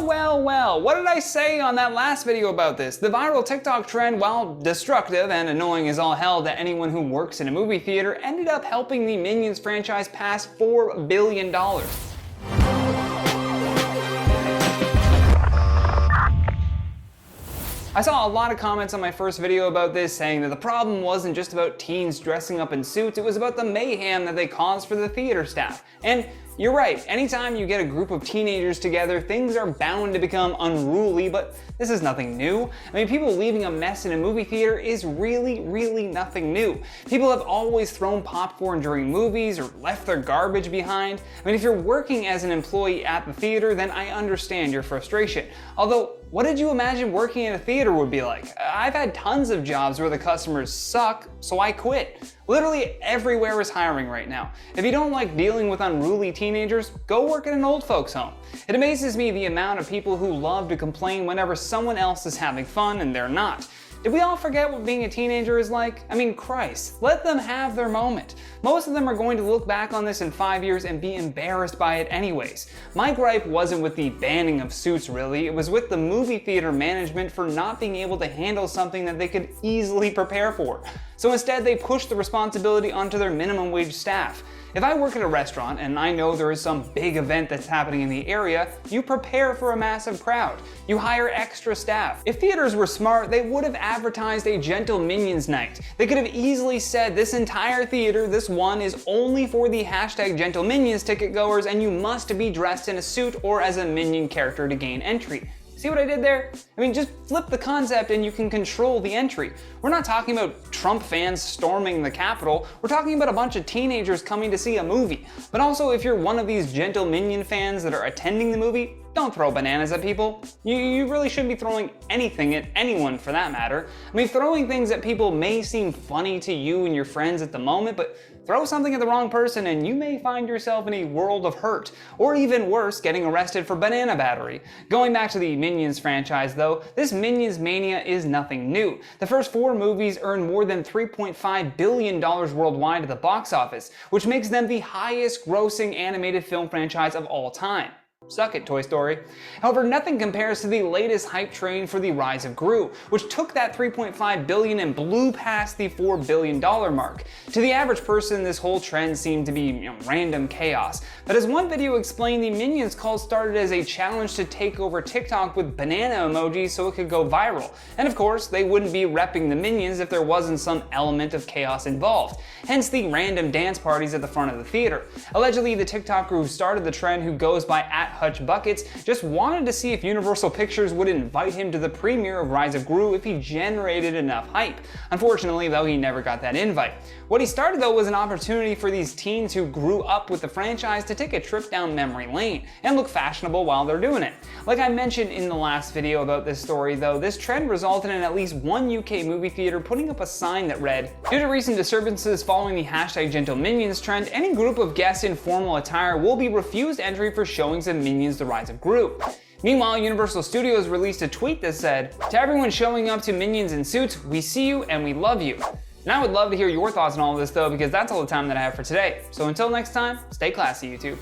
Well, what did I say on that last video about this? The viral TikTok trend, while destructive and annoying as all hell to anyone who works in a movie theater, ended up helping the Minions franchise pass $4 billion. I saw a lot of comments on my first video about this saying that the problem wasn't just about teens dressing up in suits, it was about the mayhem that they caused for the theater staff. And you're right, anytime you get a group of teenagers together, things are bound to become unruly, but this is nothing new. I mean, people leaving a mess in a movie theater is really nothing new. People have always thrown popcorn during movies or left their garbage behind. I mean, if you're working as an employee at the theater, then I understand your frustration. Although, what did you imagine working in a theater would be like? I've had tons of jobs where the customers suck, so I quit. Literally everywhere is hiring right now. If you don't like dealing with unruly teenagers, go work at an old folks home. It amazes me the amount of people who love to complain whenever someone else is having fun and they're not. Did we all forget what being a teenager is like? I mean, Christ, let them have their moment. Most of them are going to look back on this in 5 years and be embarrassed by it anyways. My gripe wasn't with the banning of suits really, it was with the movie theater management for not being able to handle something that they could easily prepare for. So instead they pushed the responsibility onto their minimum wage staff. If I work at a restaurant and I know there is some big event that's happening in the area, you prepare for a massive crowd. You hire extra staff. If theaters were smart, they would have advertised a Gentle Minions night. They could have easily said this entire theater, this one, is only for the hashtag Gentle Minions ticket goers and you must be dressed in a suit or as a Minion character to gain entry. See what I did there? I mean, just flip the concept and you can control the entry. We're not talking about Trump fans storming the Capitol, we're talking about a bunch of teenagers coming to see a movie. But also, if you're one of these Gentle Minion fans that are attending the movie, don't throw bananas at people. You really shouldn't be throwing anything at anyone for that matter. I mean, throwing things at people may seem funny to you and your friends at the moment, but throw something at the wrong person and you may find yourself in a world of hurt. Or even worse, getting arrested for banana battery. Going back to the Minions franchise though, this Minions mania is nothing new. The first 4 movies earned more than $3.5 billion worldwide at the box office, which makes them the highest grossing animated film franchise of all time. Suck it, Toy Story. However, nothing compares to the latest hype train for the Rise of Gru, which took that $3.5 billion and blew past the $4 billion mark. To the average person, this whole trend seemed to be random chaos. But as one video explained, the Minions cult started as a challenge to take over TikTok with banana emojis so it could go viral. And of course, they wouldn't be repping the Minions if there wasn't some element of chaos involved. Hence the random dance parties at the front of the theater. Allegedly, the TikToker who started the trend, who goes by @HutchBuckets, just wanted to see if Universal Pictures would invite him to the premiere of Rise of Gru if he generated enough hype. Unfortunately though, he never got that invite. What he started though was an opportunity for these teens who grew up with the franchise to take a trip down memory lane and look fashionable while they're doing it. Like I mentioned in the last video about this story though, this trend resulted in at least one UK movie theater putting up a sign that read, "Due to recent disturbances following the hashtag Gentle Minions trend, any group of guests in formal attire will be refused entry for showings of Minions: The Rise of Gru." Meanwhile, Universal Studios released a tweet that said, "To everyone showing up to Minions in suits, we see you and we love you." And I would love to hear your thoughts on all of this though, because that's all the time that I have for today. So until next time, stay classy, YouTube.